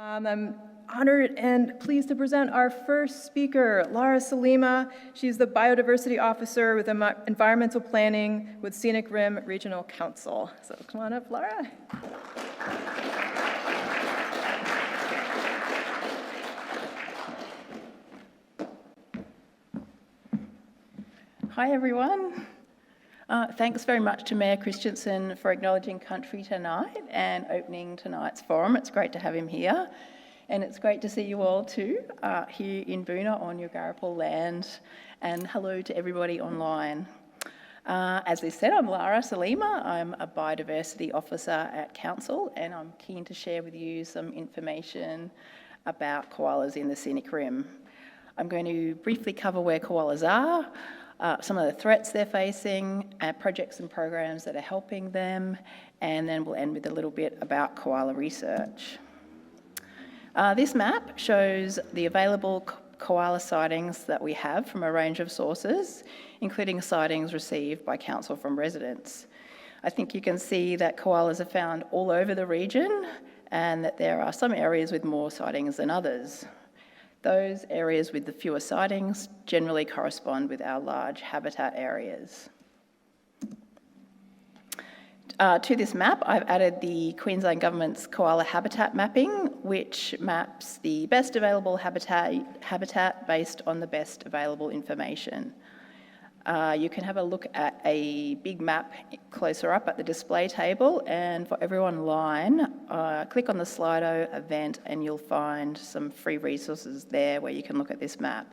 I'm honored and pleased to present our first speaker, Lara Solyma. She's the Biodiversity Officer with Environmental Planning with Scenic Rim Regional Council. So come on up, Lara. Hi, everyone. Thanks very much to Mayor Christensen for acknowledging country tonight and opening tonight's forum. It's great to have him here. And it's great to see you all too, here in Boona on your Garapal land. And hello to everybody online. As they said, I'm Lara Solyma. I'm a Biodiversity Officer at Council, and I'm keen to share with you some information about koalas in the Scenic Rim. I'm going to briefly cover where koalas are, some of the threats they're facing, projects and programs that are helping them, and then we'll end with a little bit about koala research. This map shows the available koala sightings that we have from a range of sources, including sightings received by Council from residents. I think you can see that koalas are found all over the region and that there are some areas with more sightings than others. Those areas with the fewer sightings generally correspond with our large habitat areas. To this map, I've added the Queensland Government's koala habitat mapping, which maps the best available habitat based on the best available information. You can have a look at a big map closer up at the display table, and for everyone online, click on the Slido event and you'll find some free resources there where you can look at this map.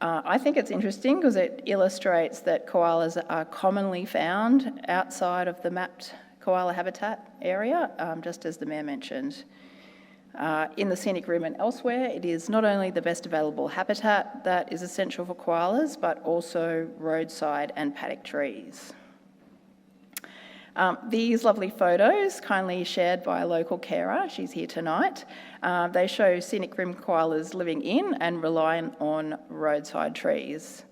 I think it's interesting because it illustrates that koalas are commonly found outside of the mapped koala habitat area, just as the Mayor mentioned. In the Scenic Rim and elsewhere, it is not only the best available habitat that is essential for koalas, but also roadside and paddock trees. These lovely photos, kindly shared by a local carer, she's here tonight, they show Scenic Rim koalas living in and relying on roadside trees.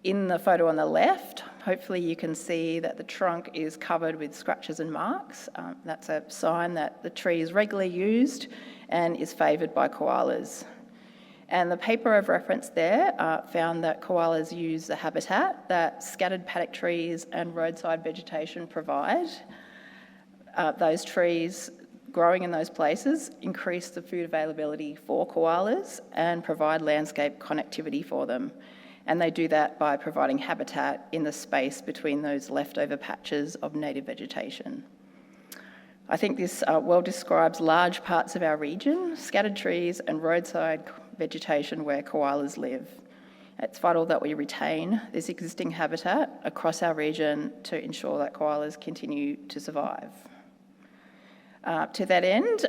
In the photo on the left, hopefully you can see that the trunk is covered with scratches and marks. That's a sign that the tree is regularly used and is favoured by koalas. And the paper of reference there found that koalas use the habitat that scattered paddock trees and roadside vegetation provide. Those trees growing in those places increase the food availability for koalas and provide landscape connectivity for them. And they do that by providing habitat in the space between those leftover patches of native vegetation. I think this well describes large parts of our region, scattered trees and roadside vegetation where koalas live. It's vital that we retain this existing habitat across our region to ensure that koalas continue to survive. To that end,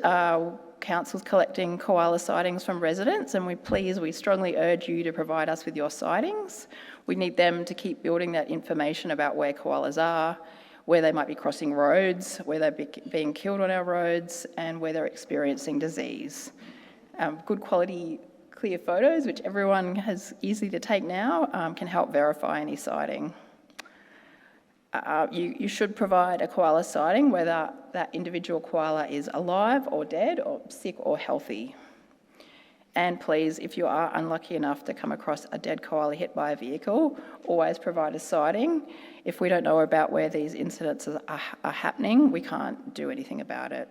Council's collecting koala sightings from residents, and we strongly urge you to provide us with your sightings. We need them to keep building that information about where koalas are, where they might be crossing roads, where they're being killed on our roads, and where they're experiencing disease. Good quality, clear photos, which everyone has easy to take now, can help verify any sighting. You should provide a koala sighting whether that individual koala is alive or dead or sick or healthy. And please, if you are unlucky enough to come across a dead koala hit by a vehicle, always provide a sighting. If we don't know about where these incidents are happening, we can't do anything about it.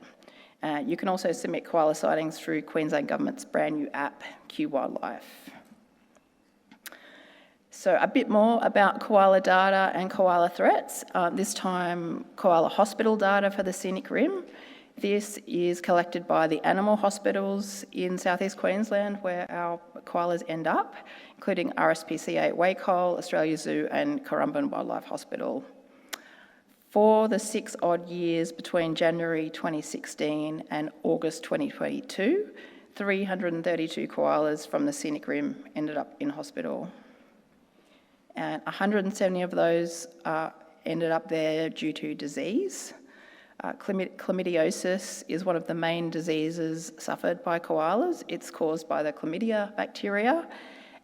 You can also submit koala sightings through Queensland Government's brand new app, Q Wildlife. So a bit more about koala data and koala threats, this time koala hospital data for the Scenic Rim. This is collected by the animal hospitals in southeast Queensland where our koalas end up, including RSPCA Wacol, Australia Zoo and Currumbin Wildlife Hospital. For the 6 odd years between January 2016 and August 2022, 332 koalas from the Scenic Rim ended up in hospital. And 170 of those ended up there due to disease. Chlamydiosis is one of the main diseases suffered by koalas. It's caused by the chlamydia bacteria,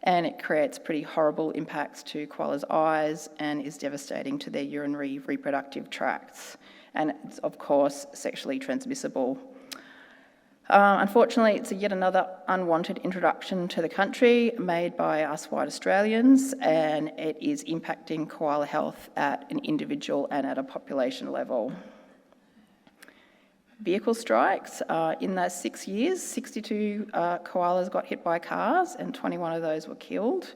and it creates pretty horrible impacts to koalas' eyes and is devastating to their urinary reproductive tracts. And it's, of course, sexually transmissible. Unfortunately, it's yet another unwanted introduction to the country made by us white Australians, and it is impacting koala health at an individual and at a population level. Vehicle strikes, in those 6 years, 62 koalas got hit by cars and 21 of those were killed.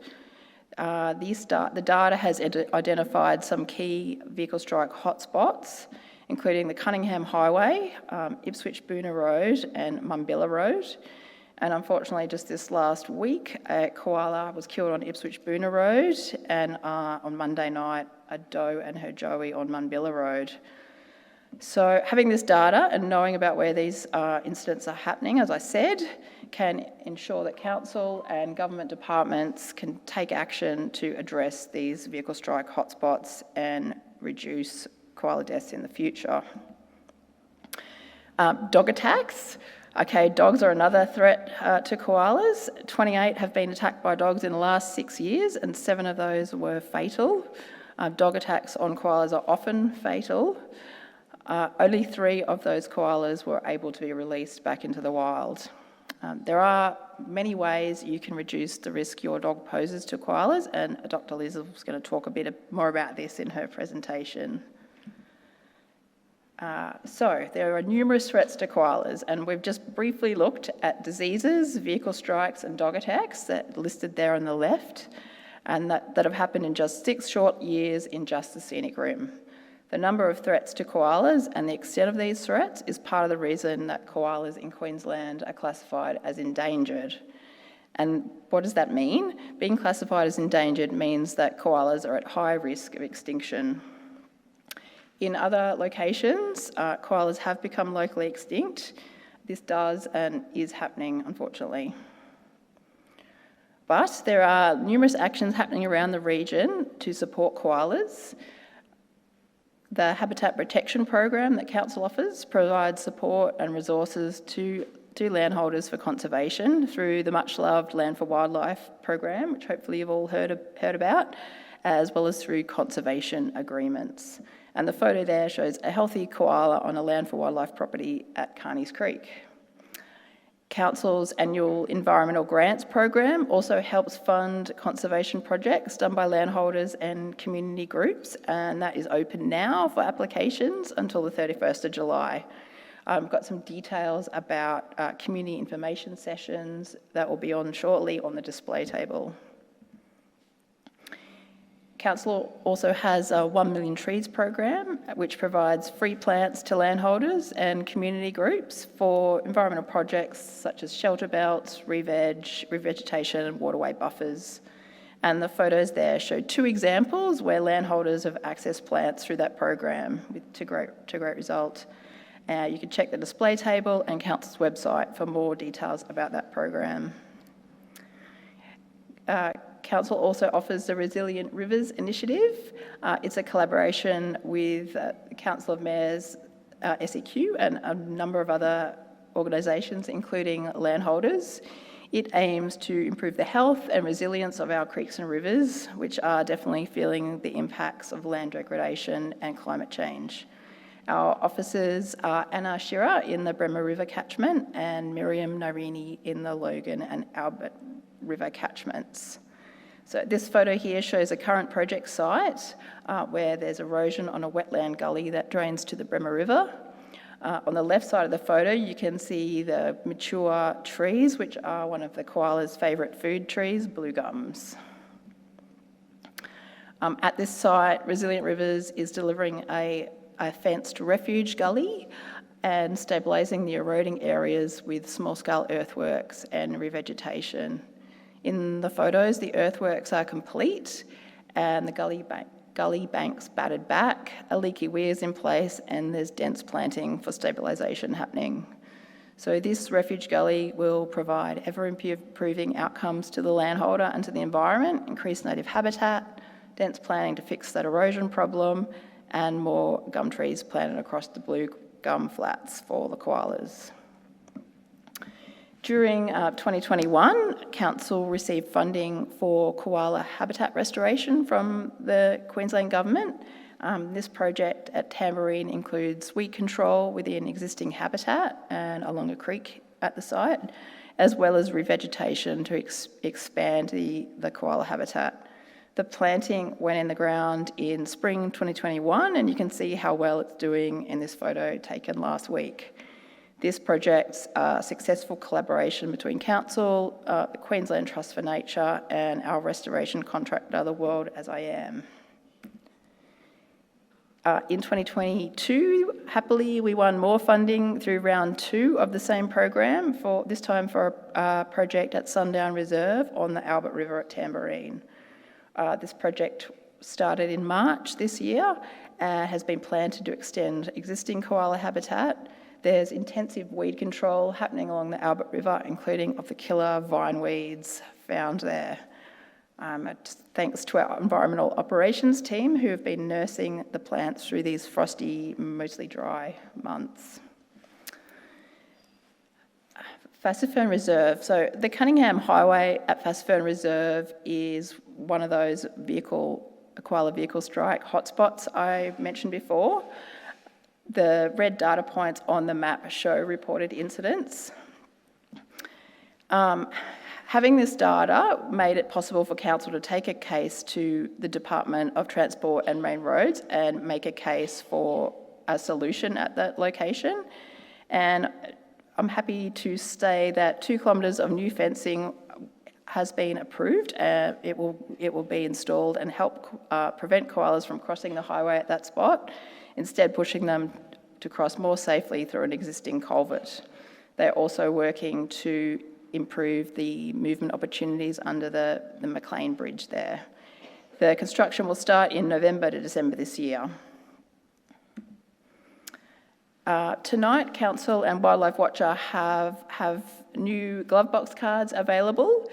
The data has identified some key vehicle strike hotspots, including the Cunningham Highway, Ipswich-Boonah Road and Mumbilla Road. And unfortunately, just this last week, a koala was killed on Ipswich-Boonah Road, and on Monday night, a doe and her joey on Mumbilla Road. So having this data and knowing about where these incidents are happening, as I said, can ensure that council and government departments can take action to address these vehicle strike hotspots and reduce koala deaths in the future. Dog attacks. Okay, dogs are another threat to koalas. 28 have been attacked by dogs in the last 6 years, and 7 of those were fatal. Dog attacks on koalas are often fatal. Only 3 of those koalas were able to be released back into the wild. There are many ways you can reduce the risk your dog poses to koalas, and Dr. Liz is going to talk a bit more about this in her presentation. So there are numerous threats to koalas, and we've just briefly looked at diseases, vehicle strikes and dog attacks that are listed there on the left, and that have happened in just 6 short years in just the Scenic Rim. The number of threats to koalas and the extent of these threats is part of the reason that koalas in Queensland are classified as endangered. And what does that mean? Being classified as endangered means that koalas are at high risk of extinction. In other locations, koalas have become locally extinct. This does and is happening, unfortunately. But there are numerous actions happening around the region to support koalas. The Habitat Protection Program that Council offers provides support and resources to landholders for conservation through the much-loved Land for Wildlife program, which hopefully you've all heard about, as well as through conservation agreements. And the photo there shows a healthy koala on a Land for Wildlife property at Carneys Creek. Council's annual environmental grants program also helps fund conservation projects done by landholders and community groups, and that is open now for applications until the 31st of July. I've got some details about community information sessions that will be on shortly on the display table. Council also has a 1 Million Trees program, which provides free plants to landholders and community groups for environmental projects such as shelter belts, revegetation and waterway buffers. And the photos there show 2 examples where landholders have accessed plants through that program to great result. You can check the display table and Council's website for more details about that program. Council also offers the Resilient Rivers Initiative. It's a collaboration with the Council of Mayors, SEQ, and a number of other organisations, including landholders. It aims to improve the health and resilience of our creeks and rivers, which are definitely feeling the impacts of land degradation and climate change. Our officers are Anna Shearer in the Bremer River catchment and Miriam Narini in the Logan and Albert River catchments. So this photo here shows a current project site where there's erosion on a wetland gully that drains to the Bremer River. On the left side of the photo, you can see the mature trees, which are one of the koala's favourite food trees, blue gums. At this site, Resilient Rivers is delivering a fenced refuge gully and stabilising the eroding areas with small-scale earthworks and revegetation. In the photos, the earthworks are complete and the gully banks battered back, a leaky weir is in place, and there's dense planting for stabilisation happening. So this refuge gully will provide ever-improving outcomes to the landholder and to the environment, increased native habitat, dense planting to fix that erosion problem, and more gum trees planted across the blue gum flats for the koalas. During 2021, Council received funding for koala habitat restoration from the Queensland Government. This project at Tamborine includes weed control within existing habitat and along a creek at the site, as well as revegetation to expand the koala habitat. The planting went in the ground in spring 2021, and you can see how well it's doing in this photo taken last week. This project's a successful collaboration between Council, the Queensland Trust for Nature, and our restoration contractor, The World As I Am. In 2022, happily, we won more funding through round 2 of the same program, this time for a project at Sundown Reserve on the Albert River at Tamborine. This project started in March this year and has been planned to extend existing koala habitat. There's intensive weed control happening along the Albert River, including of the killer vine weeds found there. Thanks to our environmental operations team who have been nursing the plants through these frosty, mostly dry months. Fassifern Reserve. So the Cunningham Highway at Fassifern Reserve is one of those koala vehicle strike hotspots I mentioned before. The red data points on the map show reported incidents. Having this data made it possible for Council to take a case to the Department of Transport and Main Roads and make a case for a solution at that location. And I'm happy to say that 2 kilometres of new fencing has been approved. It will be installed and help prevent koalas from crossing the highway at that spot, instead pushing them to cross more safely through an existing culvert. They're also working to improve the movement opportunities under the McLean Bridge there. The construction will start in November to December this year. Tonight, Council and Wildlife Watcher have new glove box cards available.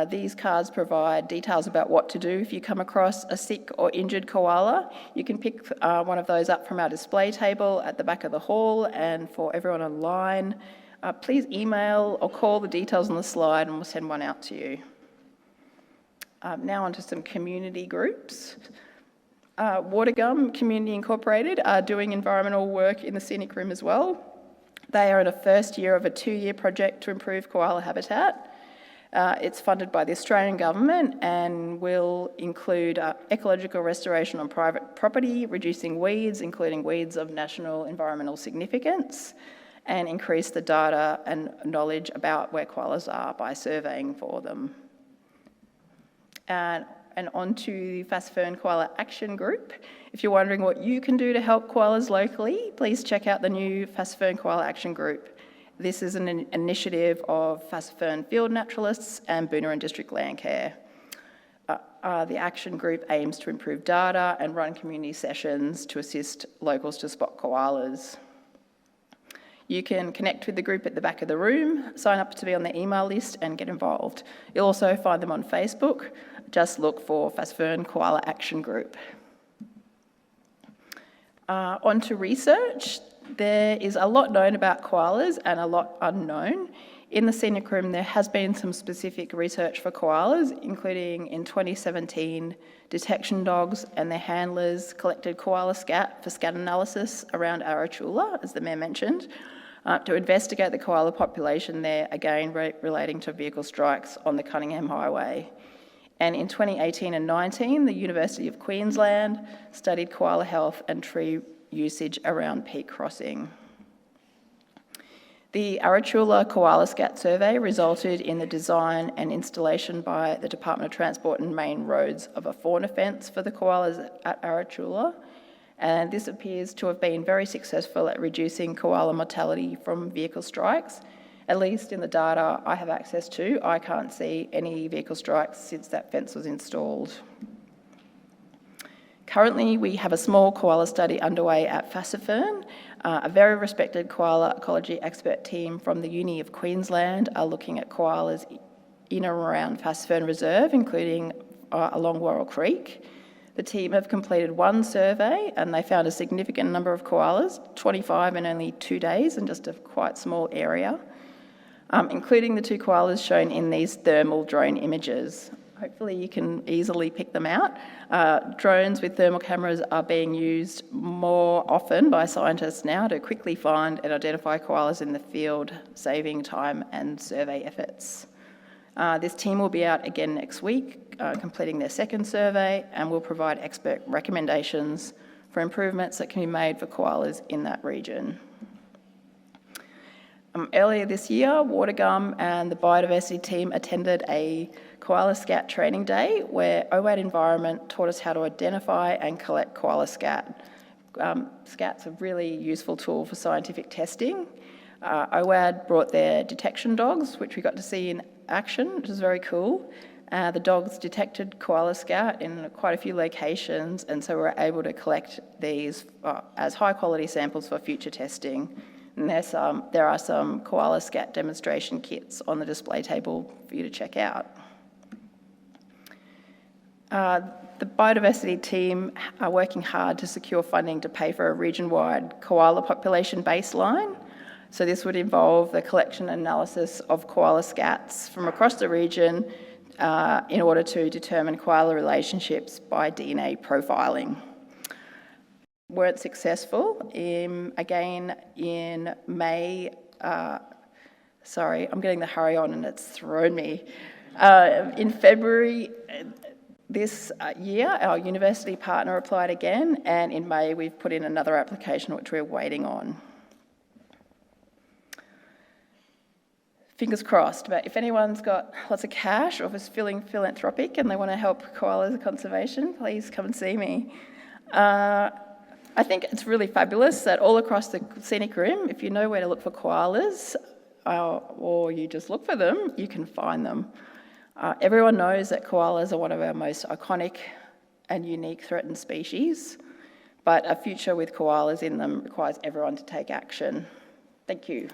These cards provide details about what to do if you come across a sick or injured koala. You can pick one of those up from our display table at the back of the hall, and for everyone online, please email or call the details on the slide and we'll send one out to you. Now onto some community groups. Watergum Community Incorporated are doing environmental work in the Scenic Rim as well. They are in a first year of a 2-year project to improve koala habitat. It's funded by the Australian Government and will include ecological restoration on private property, reducing weeds, including weeds of national environmental significance, and increase the data and knowledge about where koalas are by surveying for them. And on to the Fassifern Koala Action Group. If you're wondering what you can do to help koalas locally, please check out the new Fassifern Koala Action Group. This is an initiative of Fassifern Field Naturalists and Boonerin District Landcare. The action group aims to improve data and run community sessions to assist locals to spot koalas. You can connect with the group at the back of the room, sign up to be on the email list and get involved. You'll also find them on Facebook. Just look for Fassifern Koala Action Group. On to research. There is a lot known about koalas and a lot unknown. In the Scenic Rim, there has been some specific research for koalas, including in 2017, detection dogs and their handlers collected koala scat for scat analysis around Arachula, as the Mayor mentioned, to investigate the koala population there, again relating to vehicle strikes on the Cunningham Highway. And in 2018 and 19, the University of Queensland studied koala health and tree usage around Peak Crossing. The Arachula Koala Scat Survey resulted in the design and installation by the Department of Transport and Main Roads of a fauna fence for the koalas at Arachula, and this appears to have been very successful at reducing koala mortality from vehicle strikes. At least in the data I have access to, I can't see any vehicle strikes since that fence was installed. Currently, we have a small koala study underway at Fassifern. A very respected koala ecology expert team from the Uni of Queensland are looking at koalas in and around Fassifern Reserve, including along Worrell Creek. The team have completed one survey and they found a significant number of koalas, 25 in only 2 days in just a quite small area, including the 2 koalas shown in these thermal drone images. Hopefully you can easily pick them out. Drones with thermal cameras are being used more often by scientists now to quickly find and identify koalas in the field, saving time and survey efforts. This team will be out again next week, completing their second survey, and will provide expert recommendations for improvements that can be made for koalas in that region. Earlier this year, Watergum and the Biodiversity team attended a koala scat training day where OWAD Environment taught us how to identify and collect koala scat. Scat's a really useful tool for scientific testing. OWAD brought their detection dogs, which we got to see in action, which is very cool. The dogs detected koala scat in quite a few locations, and so we're able to collect these as high quality samples for future testing. And there are some koala scat demonstration kits on the display table for you to check out. The biodiversity team are working hard to secure funding to pay for a region-wide koala population baseline. So this would involve the collection and analysis of koala scats from across the region in order to determine koala relationships by DNA profiling. Weren't successful. Again, in May, sorry, I'm getting the hurry on and it's thrown me. In February this year, our university partner applied again, and in May we've put in another application which we're waiting on. Fingers crossed, but if anyone's got lots of cash or is feeling philanthropic and they want to help koala conservation, please come and see me. I think it's really fabulous that all across the Scenic Rim, if you know where to look for koalas, or you just look for them, you can find them. Everyone knows that koalas are one of our most iconic and unique threatened species, but a future with koalas in them requires everyone to take action. Thank you.